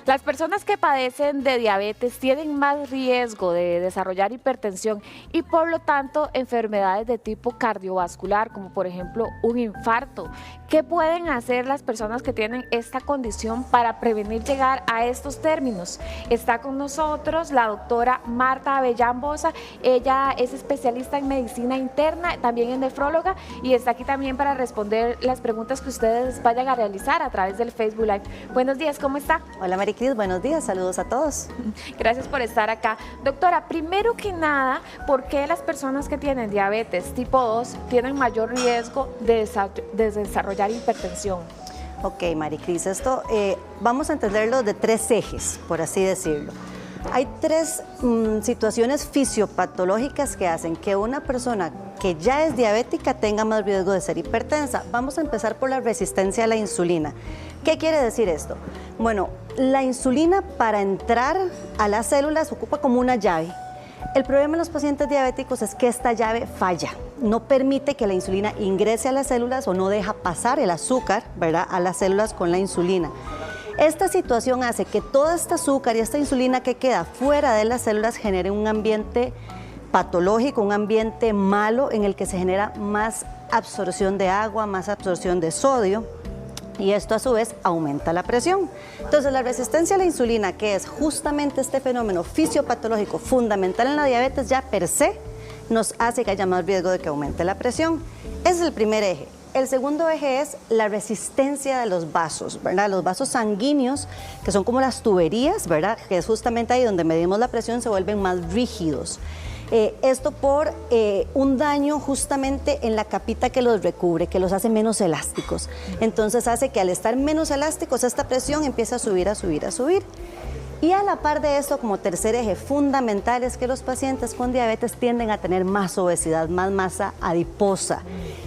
Las personas que padecen de diabetes tienen más riesgo de desarrollar hipertensión y por lo tanto enfermedades de tipo cardiovascular, como por ejemplo un infarto. ¿Qué pueden hacer las personas que tienen esta condición para prevenir llegar a estos términos? Está con nosotros la doctora Marta Avellán Boza. Ella es especialista en medicina interna, también en nefróloga, y está aquí también para responder las preguntas que ustedes vayan a realizar a través del Facebook Live. Buenos días, ¿cómo está? Hola Maricris, buenos días, saludos a todos. Gracias por estar acá. Doctora, primero que nada, ¿por qué las personas que tienen diabetes tipo 2 tienen mayor riesgo de desarrollar hipertensión? Ok, Maricris, esto vamos a entenderlo de tres ejes, por así decirlo. Hay tres situaciones fisiopatológicas que hacen que una persona que ya es diabética tenga más riesgo de ser hipertensa. Vamos a empezar por la resistencia a la insulina. ¿Qué quiere decir esto? Bueno, la insulina para entrar a las células ocupa como una llave. El problema en los pacientes diabéticos es que esta llave falla, no permite que la insulina ingrese a las células o no deja pasar el azúcar, ¿verdad?, a las células con la insulina. Esta situación hace que toda esta azúcar y esta insulina que queda fuera de las células genere un ambiente patológico, un ambiente malo en el que se genera más absorción de agua, más absorción de sodio, y esto a su vez aumenta la presión. Entonces la resistencia a la insulina, que es justamente este fenómeno fisiopatológico fundamental en la diabetes, ya per se nos hace que haya más riesgo de que aumente la presión. Ese es el primer eje. El segundo eje es la resistencia de los vasos, ¿verdad? Los vasos sanguíneos, que son como las tuberías, ¿verdad?, que es justamente ahí donde medimos la presión, se vuelven más rígidos. Esto por un daño justamente en la capita que los recubre, que los hace menos elásticos. Entonces hace que al estar menos elásticos, esta presión empieza a subir, a subir, a subir. Y a la par de esto, como tercer eje fundamental, es que los pacientes con diabetes tienden a tener más obesidad, más masa adiposa.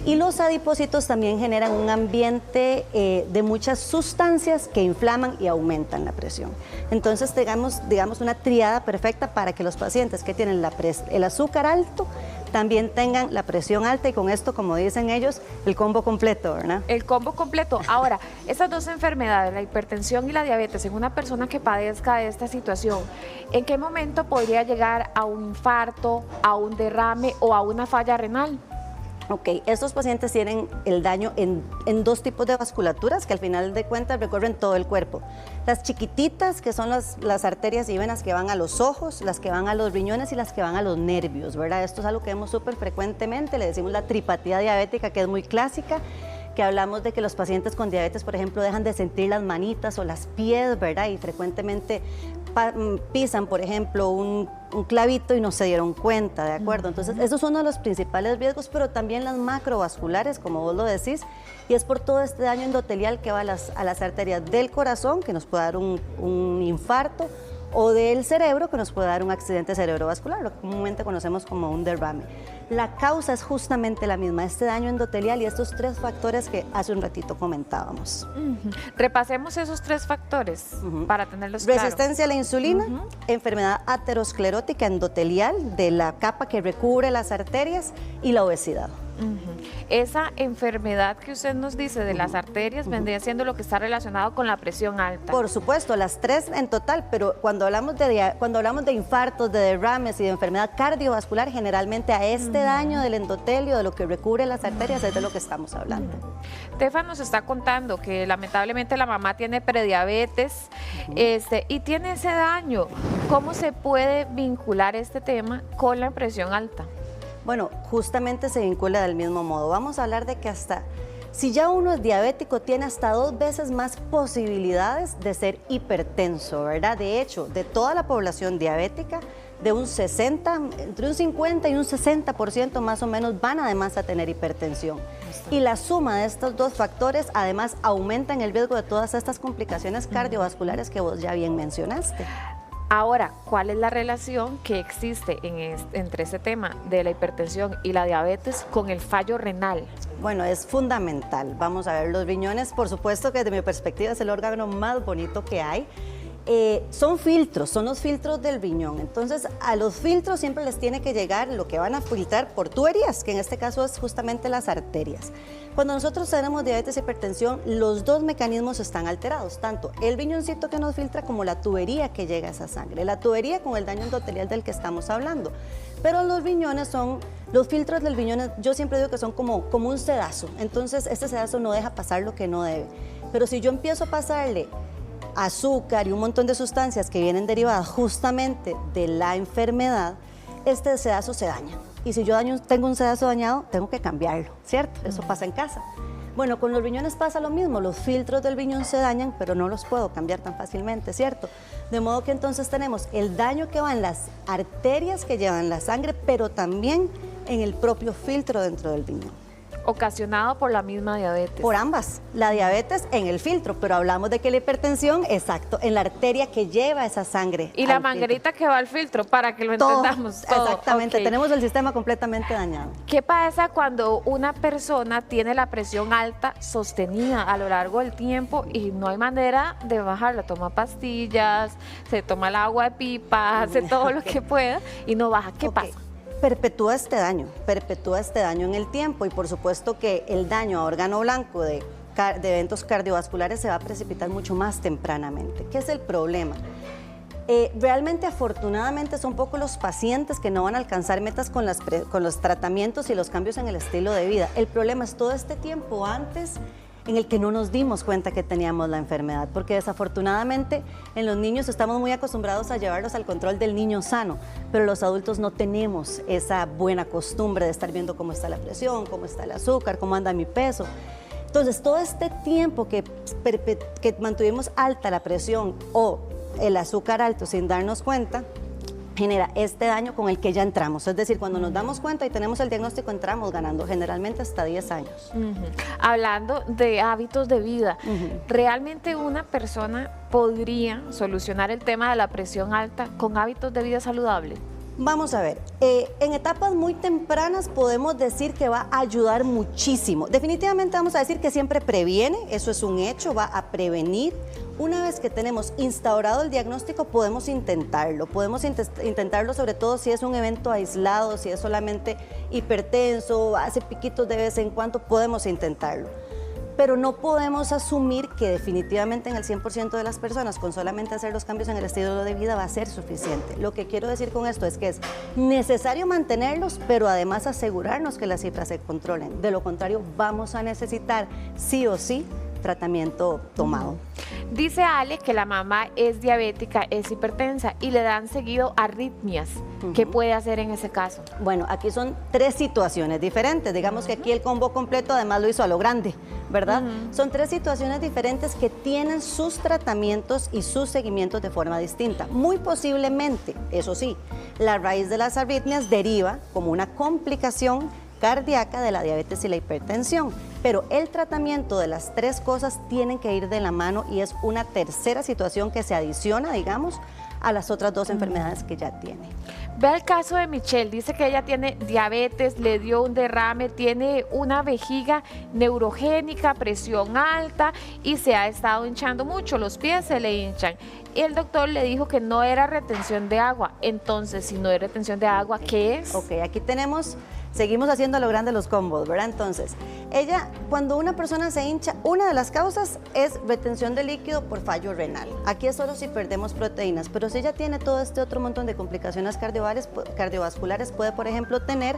Y los adipocitos también generan un ambiente de muchas sustancias que inflaman y aumentan la presión. Entonces, digamos una triada perfecta para que los pacientes que tienen el azúcar alto también tengan la presión alta, y con esto, como dicen ellos, el combo completo, ¿verdad? El combo completo. Ahora, estas dos enfermedades, la hipertensión y la diabetes, en una persona que padezca de esta situación, ¿en qué momento podría llegar a un infarto, a un derrame o a una falla renal? Ok, estos pacientes tienen el daño en dos tipos de vasculaturas que al final de cuentas recorren todo el cuerpo. Las chiquititas, que son las arterias y venas que van a los ojos, las que van a los riñones y las que van a los nervios, ¿verdad? Esto es algo que vemos súper frecuentemente, le decimos la tripatía diabética, que es muy clásica, que hablamos de que los pacientes con diabetes, por ejemplo, dejan de sentir las manitas o las pies, ¿verdad? Y frecuentemente pisan, por ejemplo, un clavito y no se dieron cuenta, ¿de acuerdo? Entonces, eso es uno de los principales riesgos, pero también las macrovasculares, como vos lo decís, y es por todo este daño endotelial que va a las arterias del corazón, que nos puede dar un infarto, o del cerebro, que nos puede dar un accidente cerebrovascular, lo que comúnmente conocemos como un derrame. La causa es justamente la misma, este daño endotelial y estos tres factores que hace un ratito comentábamos. Repasemos esos tres factores para tenerlos claros. Resistencia a la insulina, enfermedad aterosclerótica endotelial de la capa que recubre las arterias, y la obesidad. Esa enfermedad que usted nos dice de las arterias vendría siendo lo que está relacionado con la presión alta. Por supuesto, las tres en total, pero cuando hablamos de infartos, de derrames y de enfermedad cardiovascular, generalmente a este daño del endotelio, de lo que recubre las arterias, es de lo que estamos hablando. Tefa nos está contando que lamentablemente la mamá tiene prediabetes y tiene ese daño. ¿Cómo se puede vincular este tema con la presión alta? Bueno, justamente se vincula del mismo modo. Vamos a hablar de que si ya uno es diabético, tiene hasta 2 veces más posibilidades de ser hipertenso, ¿verdad? De hecho, de toda la población diabética, entre un 50 y un 60% más o menos van además a tener hipertensión. Y la suma de estos dos factores además aumentan el riesgo de todas estas complicaciones cardiovasculares que vos ya bien mencionaste. Ahora, ¿cuál es la relación que existe entre ese tema de la hipertensión y la diabetes con el fallo renal? Bueno, es fundamental. Vamos a ver, los riñones, por supuesto que desde mi perspectiva es el órgano más bonito que hay. Son filtros, son los filtros del riñón. Entonces, a los filtros siempre les tiene que llegar lo que van a filtrar por tuberías, que en este caso es justamente las arterias. Cuando nosotros tenemos diabetes y hipertensión, los dos mecanismos están alterados, tanto el riñoncito que nos filtra como la tubería que llega a esa sangre. La tubería con el daño endotelial del que estamos hablando. Pero los riñones son, los filtros del riñón, yo siempre digo que son como un sedazo. Entonces, este sedazo no deja pasar lo que no debe. Pero si yo empiezo a pasarle azúcar y un montón de sustancias que vienen derivadas justamente de la enfermedad, este sedazo se daña. Y si yo tengo un sedazo dañado, tengo que cambiarlo, ¿cierto? Eso pasa en casa. Bueno, con los riñones pasa lo mismo, los filtros del riñón se dañan, pero no los puedo cambiar tan fácilmente, ¿cierto? De modo que entonces tenemos el daño que va en las arterias que llevan la sangre, pero también en el propio filtro dentro del riñón. Ocasionado por la misma diabetes. Por ambas, la diabetes en el filtro, pero hablamos de que la hipertensión, exacto, en la arteria que lleva esa sangre. Y la manguerita que va al filtro, para que lo entendamos todo. Exactamente, tenemos el sistema completamente dañado. ¿Qué pasa cuando una persona tiene la presión alta sostenida a lo largo del tiempo y no hay manera de bajarla? Toma pastillas, se toma el agua de pipa, hace todo lo que pueda y no baja. ¿Qué pasa? Perpetúa este daño en el tiempo y por supuesto que el daño a órgano blanco de eventos cardiovasculares se va a precipitar mucho más tempranamente. ¿Qué es el problema? Realmente, afortunadamente, son pocos los pacientes que no van a alcanzar metas con los tratamientos y los cambios en el estilo de vida. El problema es todo este tiempo antes en el que no nos dimos cuenta que teníamos la enfermedad, porque desafortunadamente en los niños estamos muy acostumbrados a llevarlos al control del niño sano, pero los adultos no tenemos esa buena costumbre de estar viendo cómo está la presión, cómo está el azúcar, cómo anda mi peso. Entonces, todo este tiempo que mantuvimos alta la presión o el azúcar alto sin darnos cuenta, genera este daño con el que ya entramos. Es decir, cuando nos damos cuenta y tenemos el diagnóstico, entramos ganando generalmente hasta 10 años. Hablando de hábitos de vida, ¿realmente una persona podría solucionar el tema de la presión alta con hábitos de vida saludable? Vamos a ver, en etapas muy tempranas podemos decir que va a ayudar muchísimo. Definitivamente vamos a decir que siempre previene, eso es un hecho, va a prevenir. Una vez que tenemos instaurado el diagnóstico, podemos intentarlo sobre todo si es un evento aislado, si es solamente hipertenso, hace piquitos de vez en cuando, podemos intentarlo. Pero no podemos asumir que definitivamente en el 100% de las personas con solamente hacer los cambios en el estilo de vida va a ser suficiente. Lo que quiero decir con esto es que es necesario mantenerlos, pero además asegurarnos que las cifras se controlen. De lo contrario, vamos a necesitar sí o sí tratamiento tomado. Dice Ale que la mamá es diabética, es hipertensa y le dan seguido arritmias. ¿Qué puede hacer en ese caso? Bueno, aquí son 3 situaciones diferentes. Digamos que aquí el combo completo además lo hizo a lo grande, ¿verdad? Son 3 situaciones diferentes que tienen sus tratamientos y sus seguimientos de forma distinta. Muy posiblemente, eso sí, la raíz de las arritmias deriva como una complicación cardíaca de la diabetes y la hipertensión, pero el tratamiento de las 3 cosas tienen que ir de la mano y es una tercera situación que se adiciona, digamos, a las otras 2 enfermedades que ya tiene. Ve el caso de Michelle, dice que ella tiene diabetes, le dio un derrame, tiene una vejiga neurogénica, presión alta y se ha estado hinchando mucho, los pies se le hinchan. Y el doctor le dijo que no era retención de agua. Entonces, si no es retención de agua, ¿qué es? Ok, aquí seguimos haciendo a lo grande los combos, ¿verdad? Entonces, cuando una persona se hincha, una de las causas es retención de líquido por fallo renal. Aquí es solo si perdemos proteínas, pero si ella tiene todo este otro montón de complicaciones cardiovasculares, puede, por ejemplo, tener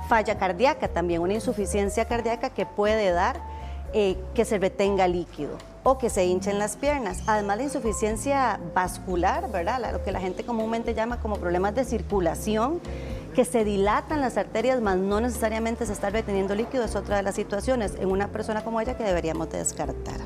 falla cardíaca, también una insuficiencia cardíaca que puede dar que se retenga líquido o que se hinchen las piernas. Además, la insuficiencia vascular, ¿verdad? Lo que la gente comúnmente llama como problemas de circulación, que se dilatan las arterias, más no necesariamente se está reteniendo líquido, es otra de las situaciones en una persona como ella que deberíamos de descartar.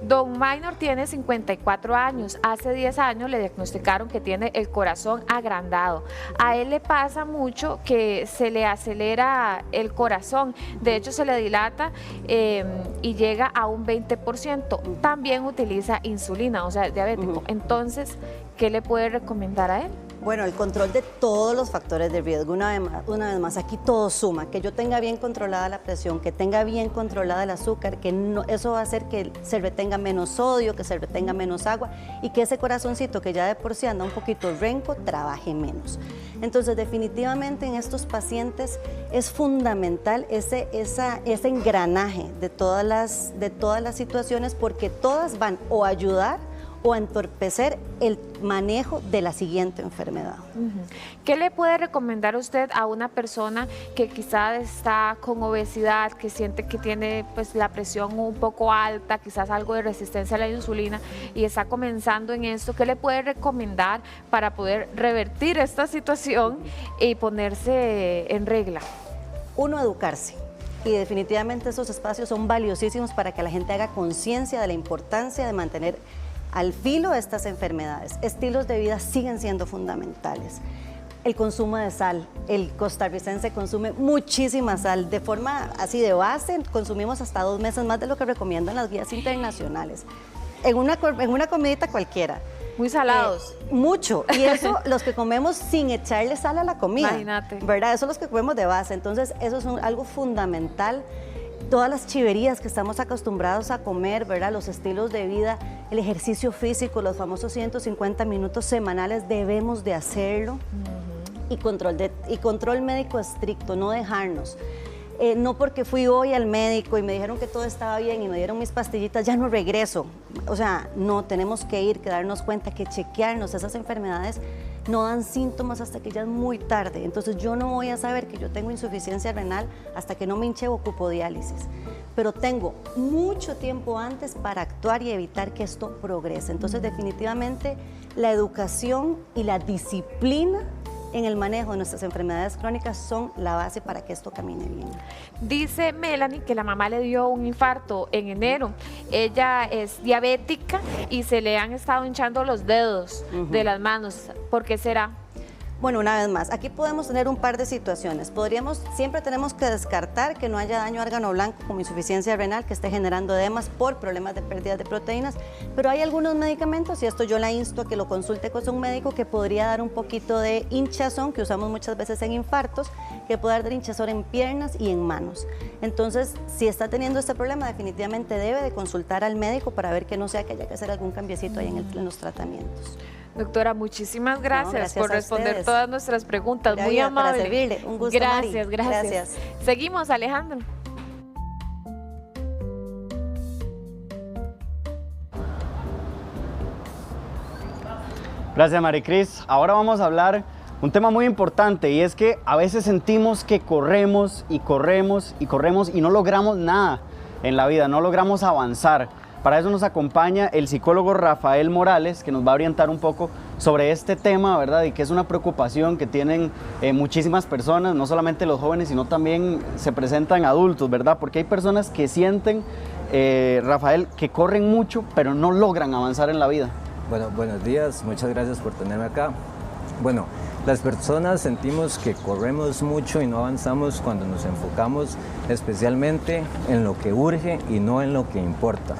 Don Minor tiene 54 años. Hace 10 años le diagnosticaron que tiene el corazón agrandado. A él le pasa mucho que se le acelera el corazón. De hecho, se le dilata y llega a un 20%. También utiliza insulina, o sea, diabético. Entonces, ¿qué le puede recomendar a él? Bueno, el control de todos los factores de riesgo. Una vez más, aquí todo suma. Que yo tenga bien controlada la presión, que tenga bien controlada el azúcar, que no, eso va a hacer que se retenga menos sodio, que se retenga menos agua y que ese corazoncito que ya de por sí anda un poquito renco, trabaje menos. Entonces, definitivamente en estos pacientes es fundamental ese engranaje de todas las situaciones, porque todas van o a ayudar o a entorpecer el manejo de la siguiente enfermedad. ¿Qué le puede recomendar usted a una persona que quizás está con obesidad, que siente que tiene pues la presión un poco alta, quizás algo de resistencia a la insulina y está comenzando en esto? ¿Qué le puede recomendar para poder revertir esta situación y ponerse en regla? Uno, educarse. Y definitivamente esos espacios son valiosísimos para que la gente haga conciencia de la importancia de mantener al filo de estas enfermedades. Estilos de vida siguen siendo fundamentales. El consumo de sal, el costarricense consume muchísima sal, de forma así de base consumimos hasta 2 meses más de lo que recomiendan las guías internacionales, en una comidita cualquiera. Muy salados. Mucho, y eso los que comemos sin echarle sal a la comida. Imagínate. ¿Verdad? Eso los que comemos de base, entonces eso es algo fundamental. Todas las chiverías que estamos acostumbrados a comer, ¿verdad? Los estilos de vida, el ejercicio físico, los famosos 150 minutos semanales, debemos de hacerlo. Y control médico estricto, no dejarnos. No porque fui hoy al médico y me dijeron que todo estaba bien y me dieron mis pastillitas, ya no regreso. O sea, no, tenemos que ir, que darnos cuenta que chequearnos esas enfermedades no dan síntomas hasta que ya es muy tarde. Entonces yo no voy a saber que yo tengo insuficiencia renal hasta que no me hinche o ocupo diálisis. Pero tengo mucho tiempo antes para actuar y evitar que esto progrese. Entonces definitivamente la educación y la disciplina en el manejo de nuestras enfermedades crónicas son la base para que esto camine bien. Dice Melanie que la mamá le dio un infarto en enero. Ella es diabética y se le han estado hinchando los dedos de las manos. ¿Por qué será? Bueno, una vez más, aquí podemos tener un par de situaciones. Siempre tenemos que descartar que no haya daño a órgano blanco como insuficiencia renal que esté generando edemas por problemas de pérdida de proteínas, pero hay algunos medicamentos, y esto yo la insto a que lo consulte con un médico, que podría dar un poquito de hinchazón, que usamos muchas veces en infartos, que puede dar hinchazón en piernas y en manos. Entonces, si está teniendo este problema, definitivamente debe de consultar al médico para ver que no sea que haya que hacer algún cambiecito ahí en los tratamientos. Doctora, muchísimas gracias por responder ustedes. Todas nuestras preguntas. Muy amable. Para servirle. Un gusto, gracias, Mari. gracias. Seguimos, Alejandro. Gracias, Maricris. Ahora vamos a hablar un tema muy importante, y es que a veces sentimos que corremos y corremos y corremos y no logramos nada en la vida, no logramos avanzar. Para eso nos acompaña el psicólogo Rafael Morales, que nos va a orientar un poco sobre este tema, ¿verdad? Y que es una preocupación que tienen muchísimas personas, no solamente los jóvenes, sino también se presentan adultos, ¿verdad? Porque hay personas que sienten, Rafael, que corren mucho, pero no logran avanzar en la vida. Bueno, buenos días, muchas gracias por tenerme acá. Bueno, las personas sentimos que corremos mucho y no avanzamos cuando nos enfocamos especialmente en lo que urge y no en lo que importa.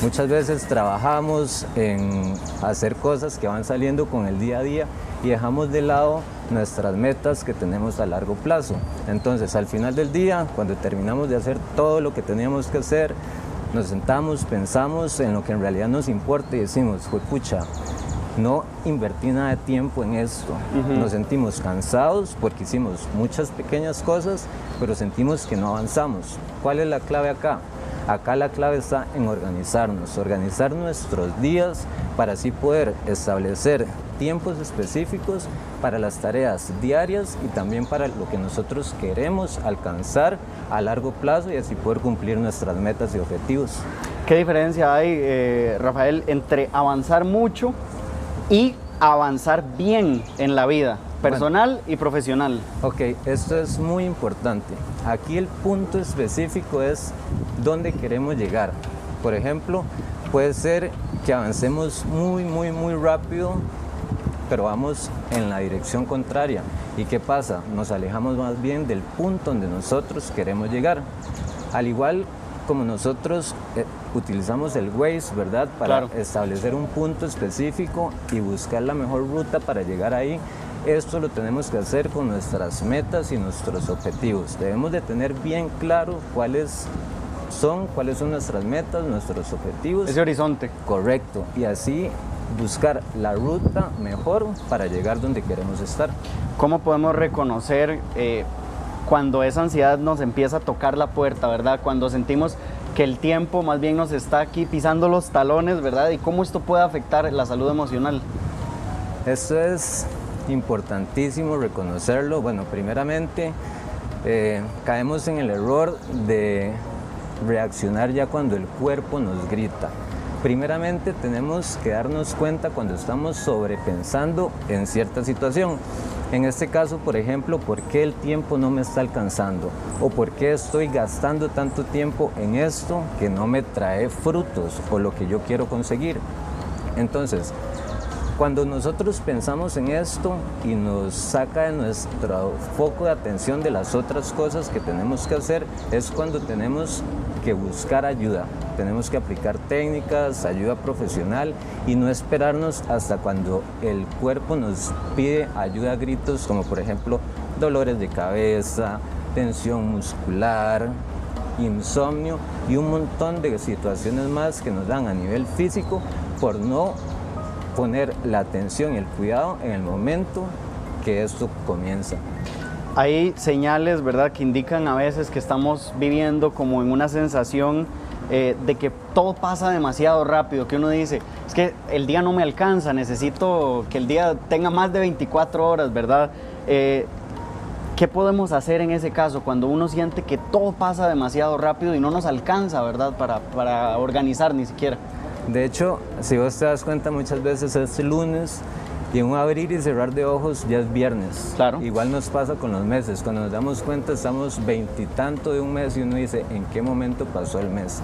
Muchas veces trabajamos en hacer cosas que van saliendo con el día a día y dejamos de lado nuestras metas que tenemos a largo plazo. Entonces, al final del día, cuando terminamos de hacer todo lo que teníamos que hacer, nos sentamos, pensamos en lo que en realidad nos importa y decimos, juepucha, no invertí nada de tiempo en esto. Nos sentimos cansados porque hicimos muchas pequeñas cosas, pero sentimos que no avanzamos. ¿Cuál es la clave acá? Acá la clave está en organizarnos, organizar nuestros días para así poder establecer tiempos específicos para las tareas diarias y también para lo que nosotros queremos alcanzar a largo plazo y así poder cumplir nuestras metas y objetivos. ¿Qué diferencia hay, Rafael, entre avanzar mucho y avanzar bien en la vida personal y profesional? Ok, esto es muy importante. Aquí el punto específico es dónde queremos llegar. Por ejemplo, puede ser que avancemos muy rápido, pero vamos en la dirección contraria. ¿Y qué pasa? Nos alejamos más bien del punto donde nosotros queremos llegar. Al igual como nosotros utilizamos el Waze, ¿verdad? Para establecer un punto específico y buscar la mejor ruta para llegar ahí. Esto lo tenemos que hacer con nuestras metas y nuestros objetivos. Debemos de tener bien claro cuáles son nuestras metas, nuestros objetivos. Ese horizonte. Correcto. Y así buscar la ruta mejor para llegar donde queremos estar. ¿Cómo podemos reconocer cuando esa ansiedad nos empieza a tocar la puerta, verdad? Cuando sentimos que el tiempo más bien nos está aquí pisando los talones, ¿verdad? ¿Y cómo esto puede afectar la salud emocional? Esto es importantísimo reconocerlo. Bueno, primeramente caemos en el error de reaccionar ya cuando el cuerpo nos grita. Primeramente tenemos que darnos cuenta cuando estamos sobrepensando en cierta situación. En este caso, por ejemplo, ¿por qué el tiempo no me está alcanzando? ¿O por qué estoy gastando tanto tiempo en esto que no me trae frutos o lo que yo quiero conseguir? Entonces, cuando nosotros pensamos en esto y nos saca de nuestro foco de atención de las otras cosas que tenemos que hacer, es cuando tenemos que buscar ayuda. Tenemos que aplicar técnicas, ayuda profesional y no esperarnos hasta cuando el cuerpo nos pide ayuda a gritos, como por ejemplo dolores de cabeza, tensión muscular, insomnio y un montón de situaciones más que nos dan a nivel físico por no poner la atención y el cuidado en el momento que esto comienza. Hay señales, ¿verdad?, que indican a veces que estamos viviendo como en una sensación de que todo pasa demasiado rápido, que uno dice, es que el día no me alcanza, necesito que el día tenga más de 24 horas, ¿verdad? ¿Qué podemos hacer en ese caso cuando uno siente que todo pasa demasiado rápido y no nos alcanza, ¿verdad?, para organizar ni siquiera? De hecho, si vos te das cuenta, muchas veces es lunes y en un abrir y cerrar de ojos ya es viernes. Claro. Igual nos pasa con los meses. Cuando nos damos cuenta estamos 20 y tanto de un mes y uno dice, ¿en qué momento pasó el mes?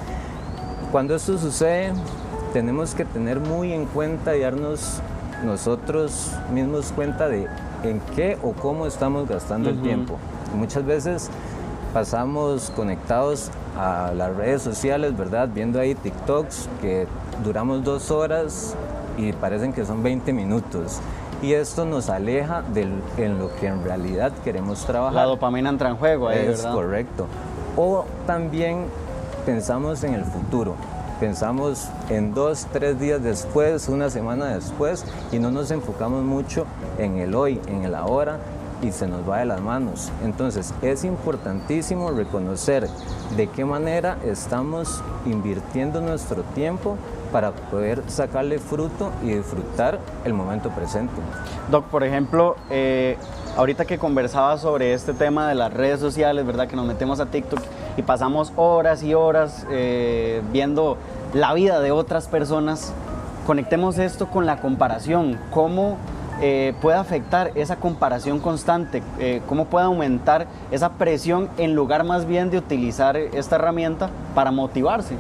Cuando esto sucede, tenemos que tener muy en cuenta y darnos nosotros mismos cuenta de en qué o cómo estamos gastando el tiempo. Muchas veces pasamos conectados a las redes sociales, ¿verdad? Viendo ahí TikToks que duramos 2 horas y parecen que son 20 minutos. Y esto nos aleja en lo que en realidad queremos trabajar. La dopamina entra en juego ahí, Es ¿verdad? correcto. O también pensamos en el futuro. Pensamos en 2, 3 días después, una semana después, y no nos enfocamos mucho en el hoy, en el ahora, y se nos va de las manos. Entonces es importantísimo reconocer de qué manera estamos invirtiendo nuestro tiempo para poder sacarle fruto y disfrutar el momento presente. Doc, por ejemplo, ahorita que conversaba sobre este tema de las redes sociales, ¿verdad?, que nos metemos a TikTok y pasamos horas y horas viendo la vida de otras personas, conectemos esto con la comparación. ¿Cómo puede afectar esa comparación constante? ¿Cómo puede aumentar esa presión en lugar más bien de utilizar esta herramienta para motivarse?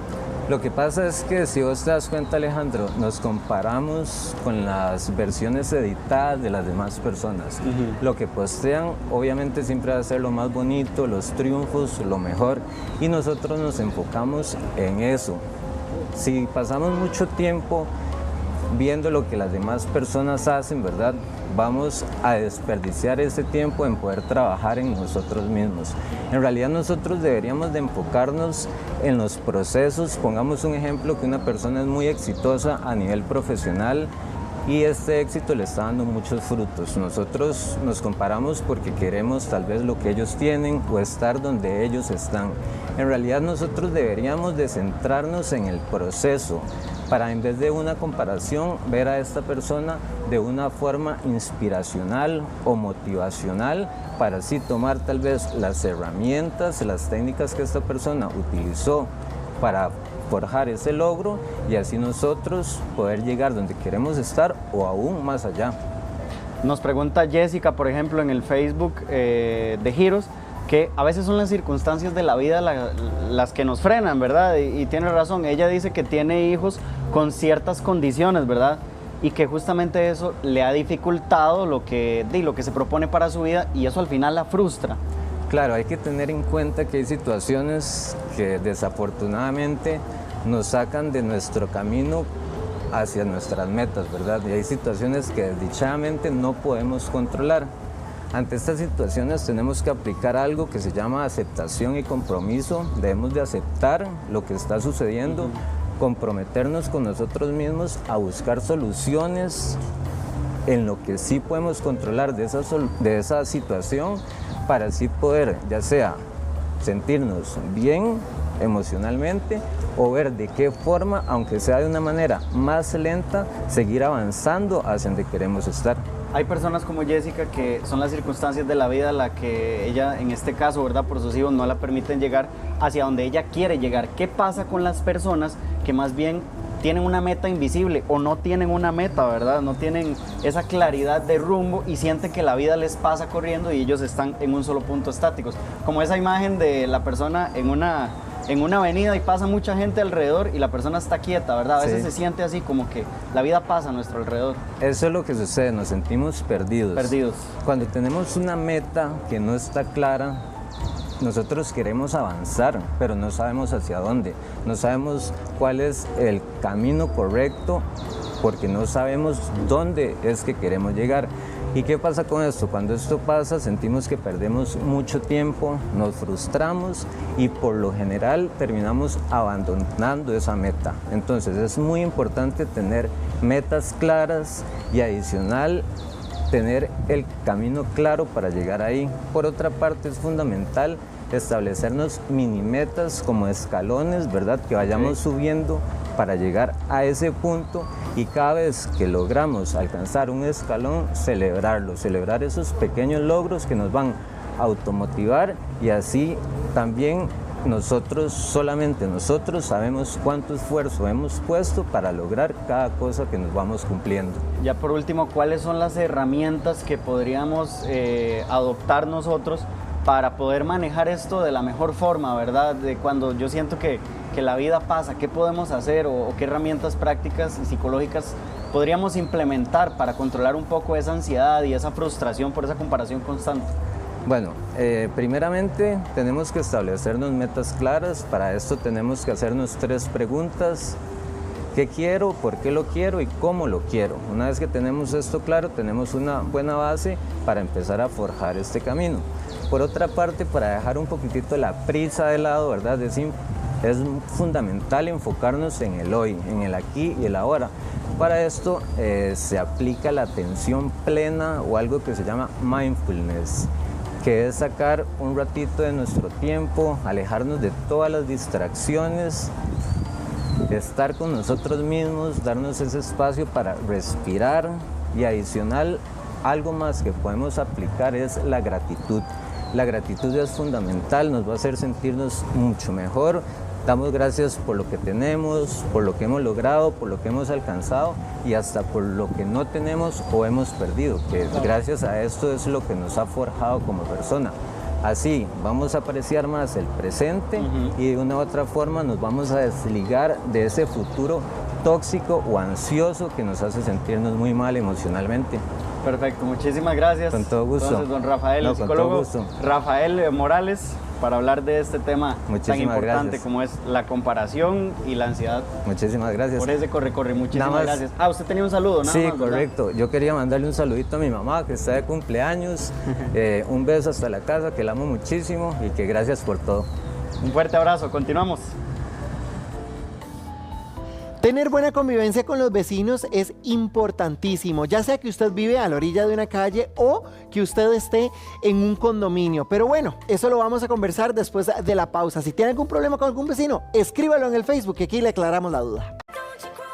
Lo que pasa es que si vos te das cuenta, Alejandro, nos comparamos con las versiones editadas de las demás personas. Lo que postean obviamente siempre va a ser lo más bonito, los triunfos, lo mejor, y nosotros nos enfocamos en eso. Si pasamos mucho tiempo viendo lo que las demás personas hacen, ¿verdad?, vamos a desperdiciar ese tiempo en poder trabajar en nosotros mismos. En realidad nosotros deberíamos de enfocarnos en los procesos. Pongamos un ejemplo que una persona es muy exitosa a nivel profesional y este éxito le está dando muchos frutos. Nosotros nos comparamos porque queremos tal vez lo que ellos tienen o estar donde ellos están. En realidad nosotros deberíamos de centrarnos en el proceso para, en vez de una comparación, ver a esta persona de una forma inspiracional o motivacional para así tomar tal vez las herramientas, las técnicas que esta persona utilizó para forjar ese logro y así nosotros poder llegar donde queremos estar o aún más allá. Nos pregunta Jessica, por ejemplo, en el Facebook de Giros, que a veces son las circunstancias de la vida las que nos frenan, ¿verdad? Y tiene razón, ella dice que tiene hijos con ciertas condiciones, ¿verdad? Y que justamente eso le ha dificultado lo que se propone para su vida y eso al final la frustra. Claro, hay que tener en cuenta que hay situaciones que desafortunadamente nos sacan de nuestro camino hacia nuestras metas, ¿verdad? Y hay situaciones que desdichadamente no podemos controlar. Ante estas situaciones tenemos que aplicar algo que se llama aceptación y compromiso. Debemos de aceptar lo que está sucediendo, comprometernos con nosotros mismos a buscar soluciones en lo que sí podemos controlar de esa situación, para así poder, ya sea sentirnos bien emocionalmente o ver de qué forma, aunque sea de una manera más lenta, seguir avanzando hacia donde queremos estar. Hay personas como Jessica que son las circunstancias de la vida la que ella, en este caso, ¿verdad?, por sus hijos no la permiten llegar hacia donde ella quiere llegar. ¿Qué pasa con las personas que más bien tienen una meta invisible o no tienen una meta, ¿verdad? No tienen esa claridad de rumbo y sienten que la vida les pasa corriendo y ellos están en un solo punto estáticos. Como esa imagen de la persona en una avenida y pasa mucha gente alrededor y la persona está quieta, ¿verdad? A veces se siente así, como que la vida pasa a nuestro alrededor. Eso es lo que sucede, nos sentimos perdidos. Perdidos. Cuando tenemos una meta que no está clara, nosotros queremos avanzar, pero no sabemos hacia dónde, no sabemos cuál es el camino correcto, porque no sabemos dónde es que queremos llegar. ¿Y qué pasa con esto? Cuando esto pasa, sentimos que perdemos mucho tiempo, nos frustramos y por lo general terminamos abandonando esa meta. Entonces es muy importante tener metas claras y adicional tener el camino claro para llegar ahí. Por otra parte, es fundamental establecernos mini metas como escalones, ¿verdad? Que vayamos subiendo para llegar a ese punto y cada vez que logramos alcanzar un escalón, celebrarlo, celebrar esos pequeños logros que nos van a automotivar y así también solamente nosotros sabemos cuánto esfuerzo hemos puesto para lograr cada cosa que nos vamos cumpliendo. Ya por último, ¿cuáles son las herramientas que podríamos adoptar nosotros para poder manejar esto de la mejor forma, ¿verdad? De cuando yo siento que la vida pasa, ¿qué podemos hacer o qué herramientas prácticas y psicológicas podríamos implementar para controlar un poco esa ansiedad y esa frustración por esa comparación constante? Bueno, primeramente tenemos que establecernos metas claras. Para esto tenemos que hacernos 3 preguntas. ¿Qué quiero? ¿Por qué lo quiero? ¿Y cómo lo quiero? Una vez que tenemos esto claro, tenemos una buena base para empezar a forjar este camino. Por otra parte, para dejar un poquitito la prisa de lado, ¿verdad? Es fundamental enfocarnos en el hoy, en el aquí y el ahora. Para esto se aplica la atención plena o algo que se llama mindfulness, que es sacar un ratito de nuestro tiempo, alejarnos de todas las distracciones, estar con nosotros mismos, darnos ese espacio para respirar y adicional, algo más que podemos aplicar es la gratitud. La gratitud es fundamental, nos va a hacer sentirnos mucho mejor. Damos gracias por lo que tenemos, por lo que hemos logrado, por lo que hemos alcanzado y hasta por lo que no tenemos o hemos perdido, que gracias a esto es lo que nos ha forjado como persona. Así vamos a apreciar más el presente y de una u otra forma nos vamos a desligar de ese futuro tóxico o ansioso que nos hace sentirnos muy mal emocionalmente. Perfecto, muchísimas gracias. Con todo gusto. Entonces, don Rafael, el psicólogo Rafael Morales, para hablar de este tema tan importante como es la comparación y la ansiedad. Muchísimas gracias. Por ese corre, muchísimas gracias. Usted tenía un saludo, ¿no? Sí, correcto. Yo quería mandarle un saludito a mi mamá que está de cumpleaños. Un beso hasta la casa, que la amo muchísimo y que gracias por todo. Un fuerte abrazo, continuamos. Tener buena convivencia con los vecinos es importantísimo, ya sea que usted vive a la orilla de una calle o que usted esté en un condominio. Pero bueno, eso lo vamos a conversar después de la pausa. Si tiene algún problema con algún vecino, escríbalo en el Facebook, que aquí le aclaramos la duda.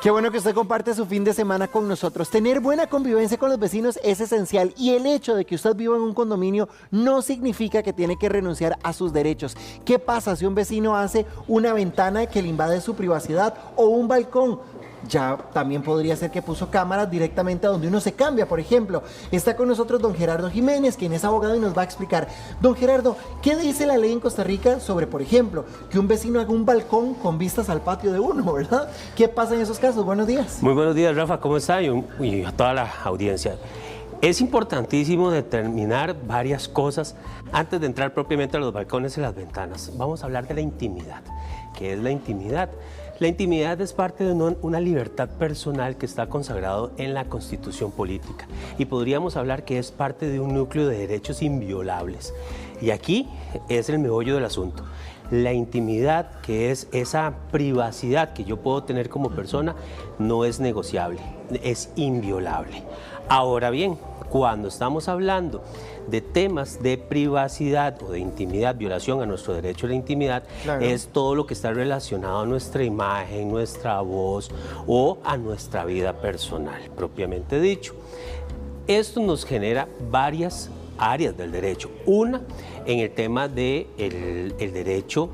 Qué bueno que usted comparte su fin de semana con nosotros. Tener buena convivencia con los vecinos es esencial y el hecho de que usted viva en un condominio no significa que tiene que renunciar a sus derechos. ¿Qué pasa si un vecino hace una ventana que le invade su privacidad o un balcón? Ya también podría ser que puso cámaras directamente a donde uno se cambia, por ejemplo. Está con nosotros don Gerardo Jiménez, quien es abogado y nos va a explicar. Don Gerardo, ¿qué dice la ley en Costa Rica sobre, por ejemplo, que un vecino haga un balcón con vistas al patio de uno, ¿verdad? ¿Qué pasa en esos casos? Buenos días. Muy buenos días, Rafa, ¿cómo está? Y a toda la audiencia. Es importantísimo determinar varias cosas antes de entrar propiamente a los balcones y las ventanas. Vamos a hablar de la intimidad. ¿Qué es la intimidad? La intimidad es parte de una libertad personal que está consagrado en la Constitución política y podríamos hablar que es parte de un núcleo de derechos inviolables. Y aquí es el meollo del asunto. La intimidad, que es esa privacidad que yo puedo tener como persona, no es negociable, es inviolable. Ahora bien, cuando estamos hablando de temas de privacidad o de intimidad, violación a nuestro derecho a la intimidad, claro, es todo lo que está relacionado a nuestra imagen, nuestra voz o a nuestra vida personal, propiamente dicho. Esto nos genera varias áreas del derecho. Una, en el tema del derecho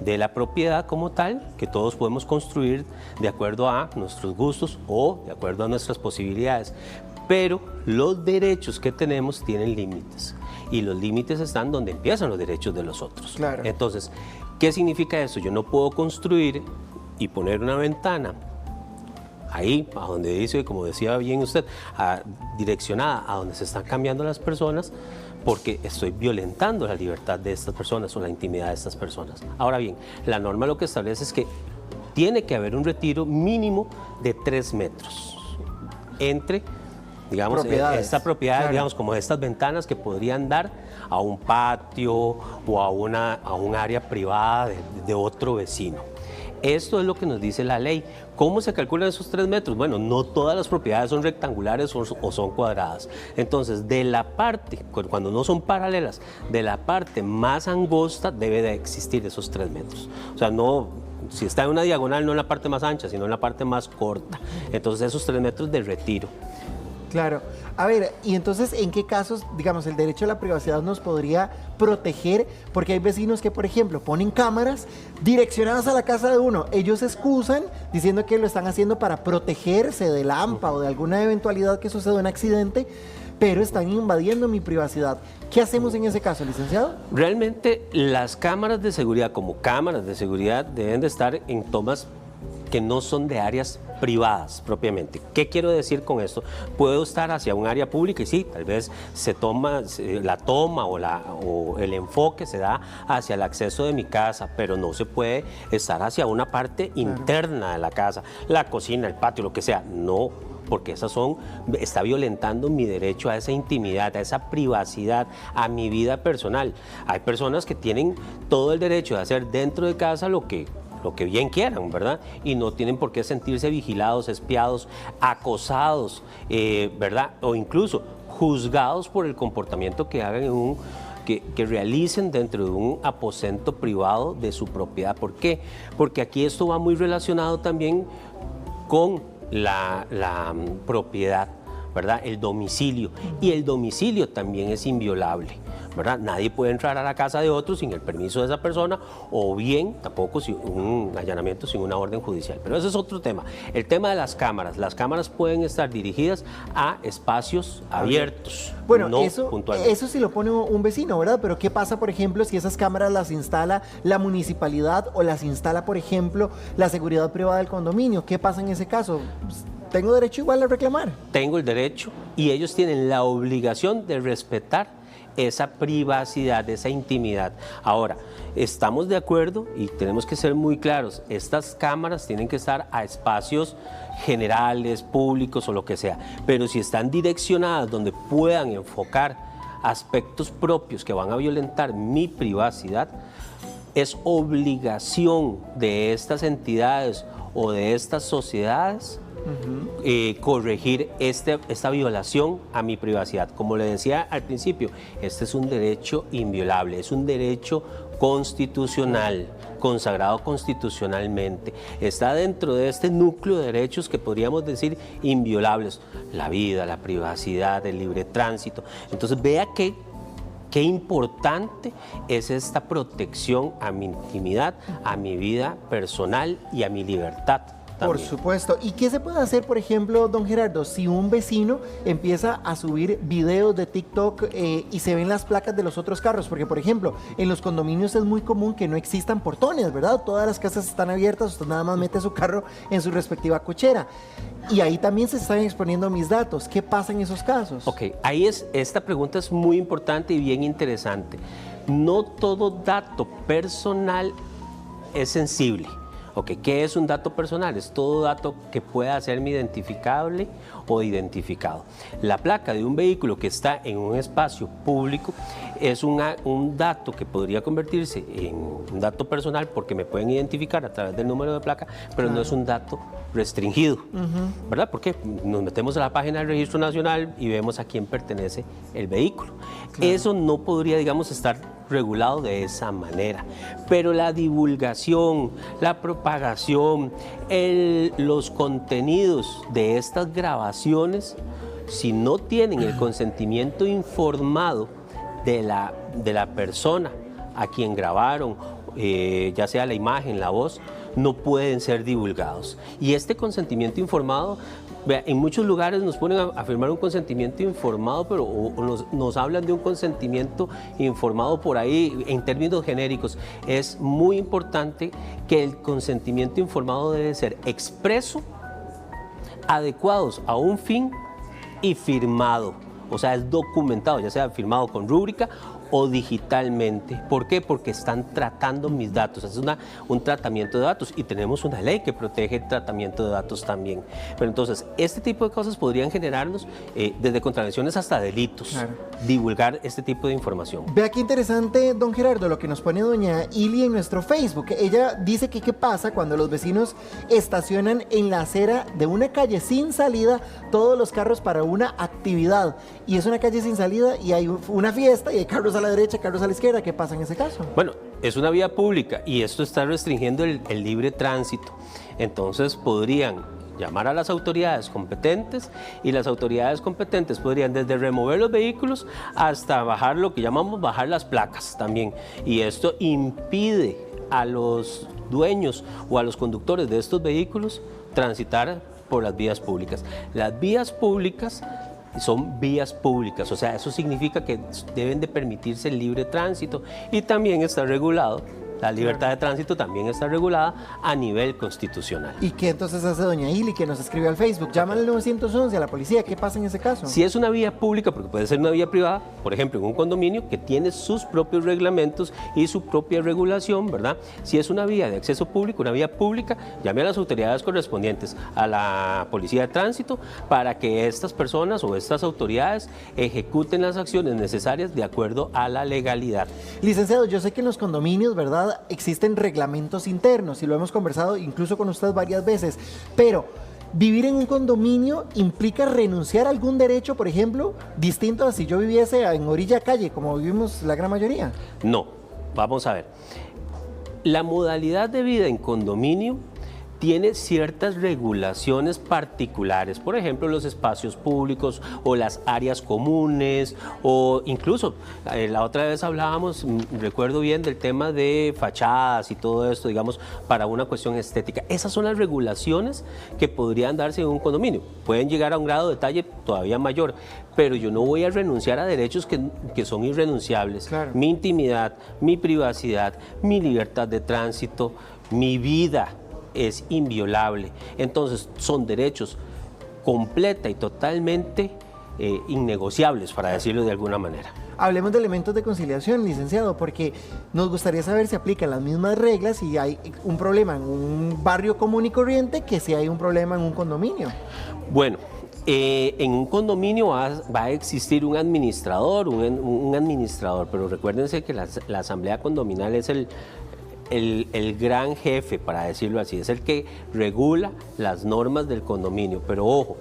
de la propiedad como tal, que todos podemos construir de acuerdo a nuestros gustos o de acuerdo a nuestras posibilidades. Pero los derechos que tenemos tienen límites y los límites están donde empiezan los derechos de los otros. Claro. Entonces, ¿qué significa eso? Yo no puedo construir y poner una ventana ahí, a donde dice, como decía bien usted, direccionada a donde se están cambiando las personas, porque estoy violentando la libertad de estas personas o la intimidad de estas personas. Ahora bien, la norma lo que establece es que tiene que haber un retiro mínimo de 3 metros entre, digamos, esta propiedad, claro, digamos, como estas ventanas que podrían dar a un patio o a un área privada de otro vecino. Esto es lo que nos dice la ley. ¿Cómo se calculan esos 3 metros? Bueno, no todas las propiedades son rectangulares o son cuadradas. Entonces, de la parte, cuando no son paralelas, de la parte más angosta debe de existir esos 3 metros. O sea, no, si está en una diagonal, no en la parte más ancha, sino en la parte más corta. Entonces, esos 3 metros de retiro. Claro. A ver, y entonces, ¿en qué casos, digamos, el derecho a la privacidad nos podría proteger? Porque hay vecinos que, por ejemplo, ponen cámaras direccionadas a la casa de uno. Ellos se excusan diciendo que lo están haciendo para protegerse del AMPA o de alguna eventualidad que suceda un accidente, pero están invadiendo mi privacidad. ¿Qué hacemos en ese caso, licenciado? Realmente, las cámaras de seguridad, como cámaras de seguridad, deben de estar en tomas que no son de áreas privadas propiamente. ¿Qué quiero decir con esto? Puedo estar hacia un área pública y sí, tal vez la toma o el enfoque se da hacia el acceso de mi casa, pero no se puede estar hacia una parte interna de la casa, la cocina, el patio, lo que sea. No, porque está violentando mi derecho a esa intimidad, a esa privacidad, a mi vida personal. Hay personas que tienen todo el derecho de hacer dentro de casa lo que bien quieran, ¿verdad? Y no tienen por qué sentirse vigilados, espiados, acosados, ¿verdad? O incluso juzgados por el comportamiento que hagan que realicen dentro de un aposento privado de su propiedad. ¿Por qué? Porque aquí esto va muy relacionado también con la propiedad, ¿verdad? El domicilio. Y el domicilio también es inviolable, ¿verdad? Nadie puede entrar a la casa de otro sin el permiso de esa persona o bien tampoco sin un allanamiento sin una orden judicial. Pero ese es otro tema. El tema de las cámaras pueden estar dirigidas a espacios abiertos. Bueno, no eso sí lo pone un vecino, ¿verdad? Pero ¿qué pasa, por ejemplo, si esas cámaras las instala la municipalidad o las instala, por ejemplo, la seguridad privada del condominio? ¿Qué pasa en ese caso? ¿Tengo derecho igual a reclamar? Tengo el derecho y ellos tienen la obligación de respetar esa privacidad, esa intimidad. Ahora, estamos de acuerdo y tenemos que ser muy claros, estas cámaras tienen que estar a espacios generales, públicos o lo que sea, pero si están direccionadas donde puedan enfocar aspectos propios que van a violentar mi privacidad, es obligación de estas entidades o de estas sociedades corregir esta violación a mi privacidad. Como le decía al principio, este es un derecho inviolable, es un derecho constitucional, consagrado constitucionalmente. Está dentro de este núcleo de derechos que podríamos decir inviolables: la vida, la privacidad, el libre tránsito. Entonces vea qué importante es esta protección a mi intimidad, a mi vida personal y a mi libertad Por también. supuesto. ¿Y qué se puede hacer, por ejemplo, don Gerardo, si un vecino empieza a subir videos de TikTok y se ven las placas de los otros carros? Porque, por ejemplo, en los condominios es muy común que no existan portones, ¿verdad? Todas las casas están abiertas, usted nada más mete su carro en su respectiva cochera. Y ahí también se están exponiendo mis datos. ¿Qué pasa en esos casos? Ok, esta pregunta es muy importante y bien interesante. No todo dato personal es sensible. Ok, ¿qué es un dato personal? Es todo dato que pueda ser identificable o identificado. La placa de un vehículo que está en un espacio público es un dato que podría convertirse en un dato personal porque me pueden identificar a través del número de placa, pero no es un dato restringido, ¿verdad? Porque nos metemos a la página del Registro Nacional y vemos a quién pertenece el vehículo. Eso no podría, digamos, estar regulado de esa manera, pero la divulgación, la propagación, los contenidos de estas grabaciones, si no tienen el consentimiento informado de la persona a quien grabaron, ya sea la imagen, la voz, no pueden ser divulgados. Y este consentimiento informado, vea, en muchos lugares nos ponen a firmar un consentimiento informado, pero nos hablan de un consentimiento informado por ahí en términos genéricos. Es muy importante que el consentimiento informado debe ser expreso, adecuados a un fin y firmado. O sea, es documentado, ya sea firmado con rúbrica o digitalmente. ¿Por qué? Porque están tratando mis datos. Es un tratamiento de datos y tenemos una ley que protege el tratamiento de datos también. Pero entonces, este tipo de cosas podrían generarnos desde contravenciones hasta delitos. Claro. Divulgar este tipo de información. Vea qué interesante, don Gerardo, lo que nos pone doña Ili en nuestro Facebook. Ella dice que qué pasa cuando los vecinos estacionan en la acera de una calle sin salida todos los carros para una actividad. Y es una calle sin salida y hay una fiesta y hay carros a la derecha, carros a la izquierda. ¿Qué pasa en ese caso? Bueno, es una vía pública y esto está restringiendo el libre tránsito. Entonces podrían llamar a las autoridades competentes y las autoridades competentes podrían desde remover los vehículos hasta bajar lo que llamamos bajar las placas también. Y esto impide a los dueños o a los conductores de estos vehículos transitar por las vías públicas. Las vías públicas son vías públicas, o sea, eso significa que deben de permitirse el libre tránsito y también está regulado. La libertad de tránsito también está regulada a nivel constitucional. ¿Y qué entonces hace doña Ili, que nos escribe al Facebook? Llama al 911 a la policía. ¿Qué pasa en ese caso? Si es una vía pública, porque puede ser una vía privada, por ejemplo, en un condominio que tiene sus propios reglamentos y su propia regulación, ¿verdad? Si es una vía de acceso público, una vía pública, llame a las autoridades correspondientes, a la policía de tránsito, para que estas personas o estas autoridades ejecuten las acciones necesarias de acuerdo a la legalidad. Licenciado, yo sé que en los condominios, ¿verdad?, existen reglamentos internos y lo hemos conversado incluso con usted varias veces, pero ¿vivir en un condominio implica renunciar a algún derecho, por ejemplo, distinto a si yo viviese en orilla calle, como vivimos la gran mayoría? No, vamos a ver. La modalidad de vida en condominio tiene ciertas regulaciones particulares, por ejemplo, los espacios públicos o las áreas comunes, o incluso la otra vez hablábamos, recuerdo bien, del tema de fachadas y todo esto, digamos, para una cuestión estética. Esas son las regulaciones que podrían darse en un condominio. Pueden llegar a un grado de detalle todavía mayor, pero yo no voy a renunciar a derechos que son irrenunciables. Claro. Mi intimidad, mi privacidad, mi libertad de tránsito, mi vida es inviolable. Entonces son derechos completa y totalmente innegociables, para decirlo de alguna manera. Hablemos de elementos de conciliación, licenciado, porque nos gustaría saber si aplican las mismas reglas si hay un problema en un barrio común y corriente que si hay un problema en un condominio. Bueno, en un condominio va a existir un administrador, un administrador, pero recuérdense que la asamblea condominal es el gran jefe, para decirlo así, es el que regula las normas del condominio. Pero ojo,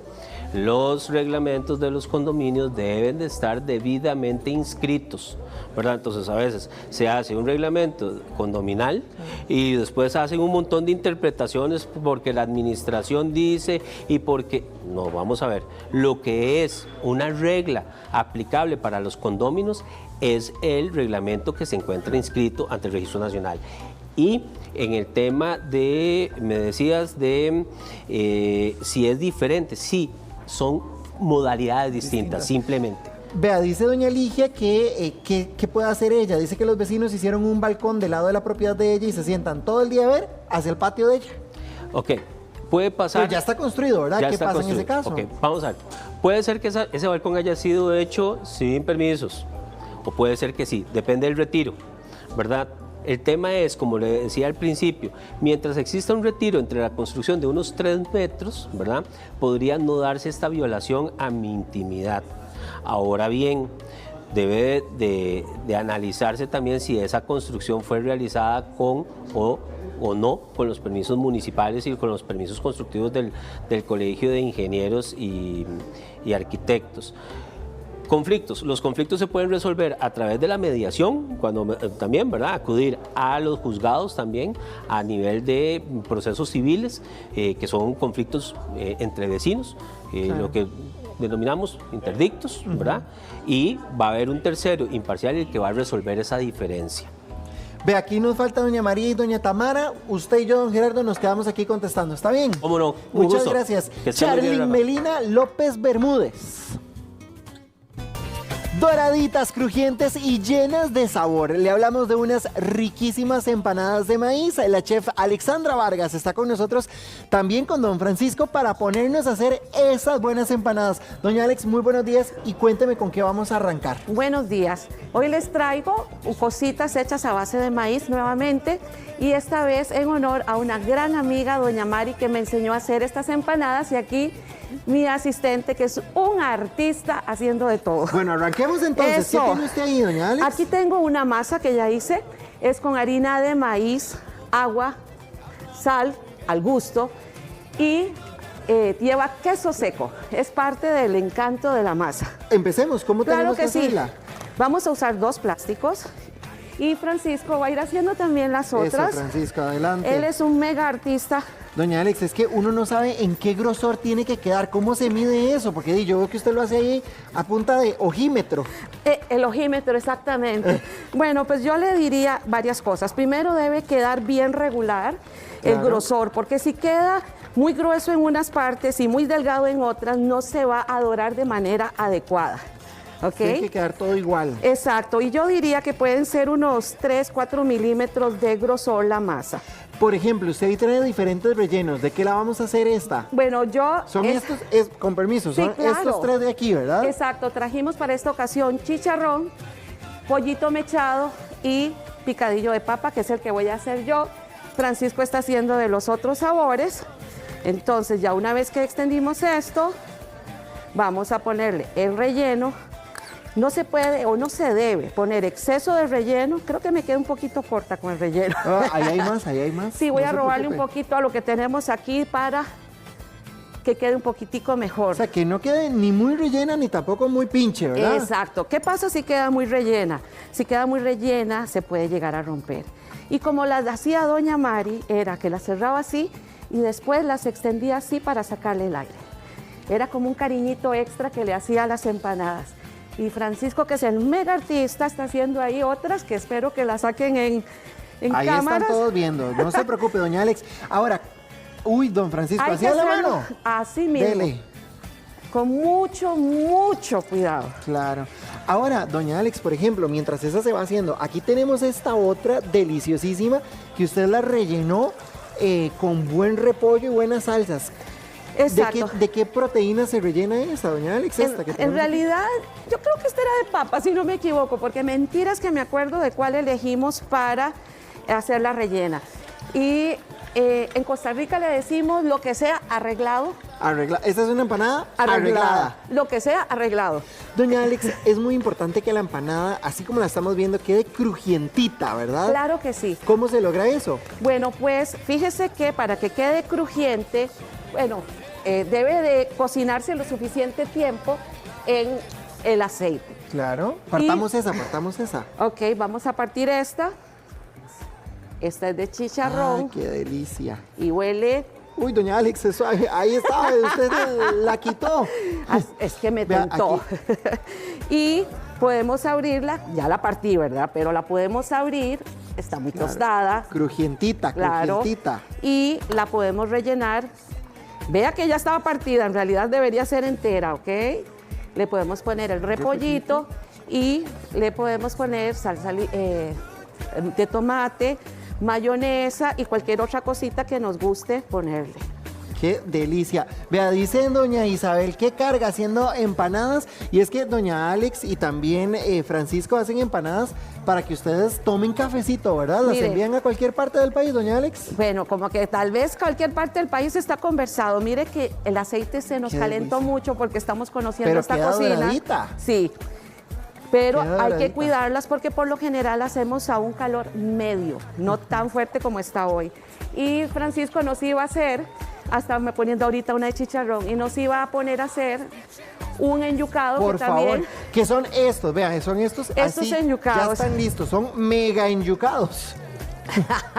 los reglamentos de los condominios deben de estar debidamente inscritos, ¿verdad? Entonces a veces se hace un reglamento condominal y después hacen un montón de interpretaciones porque la administración dice y porque... No, vamos a ver, lo que es una regla aplicable para los condóminos es el reglamento que se encuentra inscrito ante el Registro Nacional. Y en el tema de, me decías, de si es diferente, sí, son modalidades distintas, simplemente. Vea, dice doña Ligia que ¿qué puede hacer ella? Dice que los vecinos hicieron un balcón del lado de la propiedad de ella y se sientan todo el día a ver hacia el patio de ella. Ok, puede pasar... Pero ya está construido, ¿verdad? ¿Qué pasa en ese caso? Ok, vamos a ver. Puede ser que ese balcón haya sido hecho sin permisos, o puede ser que sí, depende del retiro, ¿verdad? El tema es, como le decía al principio, mientras exista un retiro entre la construcción de unos 3 metros, ¿verdad? Podría no darse esta violación a mi intimidad. Ahora bien, debe de analizarse también si esa construcción fue realizada con o no con los permisos municipales y con los permisos constructivos del Colegio de Ingenieros y Arquitectos. Conflictos. Los conflictos se pueden resolver a través de la mediación, también, ¿verdad? Acudir a los juzgados también a nivel de procesos civiles, que son conflictos entre vecinos, claro, lo que denominamos interdictos, ¿verdad? Y va a haber un tercero imparcial el que va a resolver esa diferencia. Ve, aquí nos falta doña María y doña Tamara. Usted y yo, don Gerardo, nos quedamos aquí contestando. ¿Está bien? ¿Cómo no? Muchas gracias. Charly Melina López Bermúdez. Doraditas, crujientes y llenas de sabor. Le hablamos de unas riquísimas empanadas de maíz. La chef Alexandra Vargas está con nosotros, también con don Francisco, para ponernos a hacer esas buenas empanadas. Doña Alex, muy buenos días y cuénteme con qué vamos a arrancar. Buenos días. Hoy les traigo cositas hechas a base de maíz nuevamente, y esta vez en honor a una gran amiga, doña Mari, que me enseñó a hacer estas empanadas, y aquí mi asistente, que es un artista haciendo de todo. Bueno, arranquemos entonces. Eso. ¿Qué tiene usted ahí, doña Alex? Aquí tengo una masa que ya hice, es con harina de maíz, agua, sal al gusto y lleva queso seco. Es parte del encanto de la masa. Empecemos, ¿cómo Claro tenemos que que sí. hacerla? Vamos a usar 2 plásticos y Francisco va a ir haciendo también las otras. Eso, Francisco, adelante. Él es un mega artista. Doña Alex, es que uno no sabe en qué grosor tiene que quedar, cómo se mide eso, porque yo veo que usted lo hace ahí a punta de ojímetro. El ojímetro, exactamente. Bueno, pues yo le diría varias cosas. Primero, debe quedar bien regular el Claro. grosor, porque si queda muy grueso en unas partes y muy delgado en otras, no se va a dorar de manera adecuada. ¿Ok? Tiene que quedar todo igual. Exacto, y yo diría que pueden ser unos 3-4 milímetros de grosor la masa. Por ejemplo, usted ahí trae diferentes rellenos. ¿De qué la vamos a hacer esta? Bueno, yo... Son es- estos, con permiso, Sí, son claro. estos 3 de aquí, ¿verdad? Exacto, trajimos para esta ocasión chicharrón, pollito mechado y picadillo de papa, que es el que voy a hacer yo. Francisco está haciendo de los otros sabores. Entonces, ya una vez que extendimos esto, vamos a ponerle el relleno. No se puede o no se debe poner exceso de relleno. Creo que me queda un poquito corta con el relleno. Ah, ahí hay más, ahí hay más. Sí, voy No a se robarle un preocupe. poquito a lo que tenemos aquí para que quede un poquitico mejor. O sea, que no quede ni muy rellena ni tampoco muy pinche, ¿verdad? Exacto. ¿Qué pasa si queda muy rellena? Si queda muy rellena, se puede llegar a romper. Y como las hacía doña Mari, era que las cerraba así y después las extendía así para sacarle el aire. Era como un cariñito extra que le hacía a las empanadas. Y Francisco, que es el mega artista, está haciendo ahí otras que espero que las saquen en Ahí cámaras. están todos viendo. No se preocupe, doña Alex. Ahora, uy, don Francisco, Hay ¿así que a la hacerlo mano? así mismo. Dele. Con mucho, mucho cuidado. Claro. Ahora, doña Alex, por ejemplo, mientras esa se va haciendo, aquí tenemos esta otra deliciosísima que usted la rellenó con buen repollo y buenas salsas. Exacto. ¿De qué proteína se rellena esta, doña Alex? Esta que En tenemos aquí? realidad, yo creo que esta era de papa, si no me equivoco, porque mentiras que me acuerdo de cuál elegimos para hacer la rellena. Y en Costa Rica le decimos lo que sea arreglado. Esta es una empanada arreglada. Lo que sea arreglado. Doña Alex, es muy importante que la empanada, así como la estamos viendo, quede crujientita, ¿verdad? Claro que sí. ¿Cómo se logra eso? Bueno, pues fíjese que para que quede crujiente, bueno, debe de cocinarse lo suficiente tiempo en el aceite. Claro. Partamos esa. Ok, vamos a partir esta. Esta es de chicharrón. Ay, qué delicia. Y huele... Uy, doña Alex, eso, ahí estaba, usted la quitó. Es que me Vea, tentó. Y podemos abrirla, ya la partí, ¿verdad? Pero la podemos abrir está muy tostada. Crujientita, Claro. crujientita. Y la podemos rellenar. Vea que ya estaba partida, en realidad debería ser entera, ¿ok? Le podemos poner el repollito y le podemos poner salsa de tomate, mayonesa y cualquier otra cosita que nos guste ponerle. Qué delicia. Vea, dice doña Isabel que carga haciendo empanadas y es que doña Alex y también Francisco hacen empanadas para que ustedes tomen cafecito, ¿verdad? ¿Las Mire. envían a cualquier parte del país, doña Alex? Bueno, como que tal vez cualquier parte del país está conversado. Mire que el aceite se nos Qué calentó delicia. mucho porque estamos conociendo Pero esta queda cocina. doradita. Sí. Pero Queda hay que doradita. cuidarlas porque por lo general hacemos a un calor medio, no tan fuerte como está hoy. Y Francisco nos iba a hacer, hasta me poniendo ahorita una de chicharrón, y nos iba a poner a hacer un enyucado Por que también... favor, que son estos, vean, son estos Estos así, enyucados. ya están listos, son mega enyucados.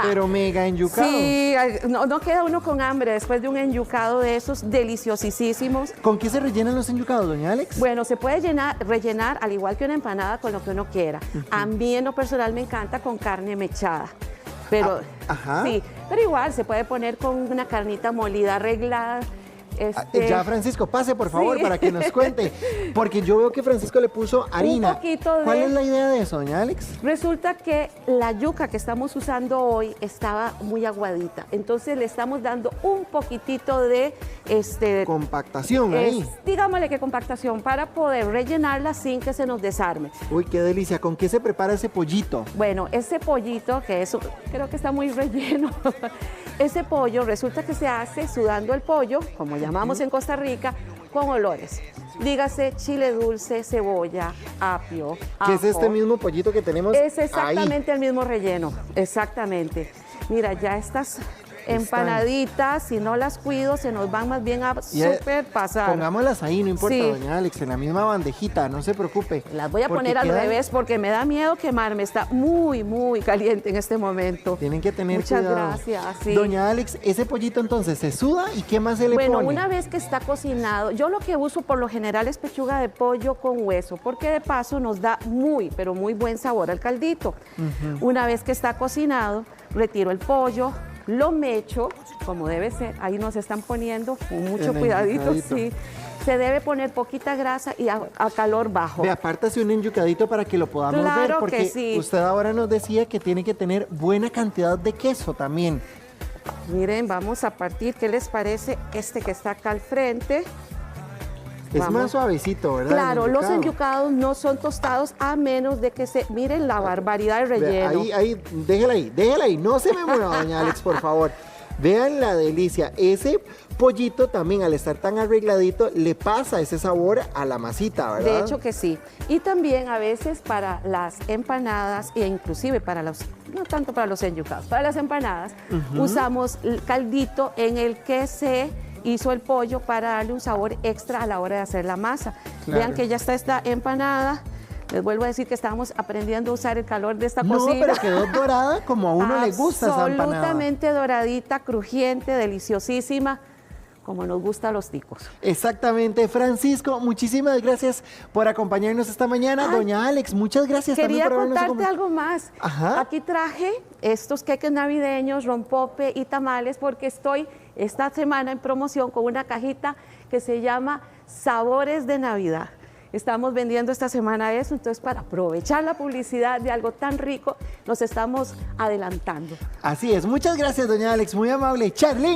Pero mega enyucados. Sí, no queda uno con hambre después de un enyucado de esos deliciosísimos. ¿Con qué se rellenan los enyucados, doña Alex? Bueno, se puede rellenar al igual que una empanada con lo que uno quiera. A mí en lo personal me encanta con carne mechada. Pero, ajá. sí, pero igual se puede poner con una carnita molida arreglada. Ya, Francisco, pase por favor Sí. para que nos cuente. Porque yo veo que Francisco le puso harina. poquito de- ¿Cuál es la idea de eso, doña Alex? Resulta que la yuca que estamos usando hoy estaba muy aguadita. Entonces le estamos dando un poquitito de Compactación ahí. digámosle que compactación para poder rellenarla sin que se nos desarme. Uy, qué delicia. ¿Con qué se prepara ese pollito? Bueno, ese pollito, que es, creo que está muy relleno, ese pollo resulta que se hace sudando el pollo, como llamamos en Costa Rica, con olores. Dígase chile dulce, cebolla, apio, Que es ajo. este mismo pollito que tenemos Es ahí. exactamente el mismo relleno, exactamente. Mira, ya estas empanaditas, si no las cuido, se nos van más bien a Y, super pasar. Pongámoslas ahí, no importa, Sí. doña Alex, en la misma bandejita, no se preocupe. Las voy a Porque poner al quedan- revés porque me da miedo quemarme. Está muy, muy caliente en este momento. Tienen que tener Muchas cuidado. gracias. Sí. Doña Alex, ese pollito entonces se suda y ¿qué más se le Bueno, pone? una vez que está cocinado, yo lo que uso por lo general es pechuga de pollo con hueso, porque de paso nos da muy, pero muy buen sabor al caldito. Una vez que está cocinado, retiro el pollo, lo mecho, como debe ser, ahí nos están poniendo con mucho El cuidadito, enyucadito. sí. Se debe poner poquita grasa y a calor bajo. Ve, apártase un enyucadito para que lo podamos ver, Claro que porque sí. usted ahora nos decía que tiene que tener buena cantidad de queso también. Miren, vamos a partir, ¿qué les parece este que está acá al frente? Es Vamos. más suavecito, ¿verdad? Claro, el los enyucado. enyucados no son tostados a menos de que se... Miren la barbaridad de Ve, relleno. ahí, déjela ahí, no se me mueva, doña Alex, por favor. Vean la delicia, ese pollito también al estar tan arregladito le pasa ese sabor a la masita, ¿verdad? De hecho que sí. Y también a veces para las empanadas e inclusive para los, no tanto para los enyucados, para las empanadas usamos el caldito en el que se hizo el pollo para darle un sabor extra a la hora de hacer la masa. Claro. Vean que ya está esta empanada. Les vuelvo a decir que estábamos aprendiendo a usar el calor de esta No, cocina. pero quedó dorada como a uno le gusta esa empanada. Absolutamente doradita, crujiente, deliciosísima, como nos gusta a los ticos. Exactamente, Francisco, muchísimas gracias por acompañarnos esta mañana. Ay, Doña Alex, muchas gracias también Quería por habernos contarte acompañado. algo más. Ajá. Aquí traje estos queques navideños, rompope y tamales porque estoy esta semana en promoción con una cajita que se llama Sabores de Navidad. Estamos vendiendo esta semana eso, entonces para aprovechar la publicidad de algo tan rico, nos estamos adelantando. Así es, muchas gracias, doña Alex, muy amable. Charly.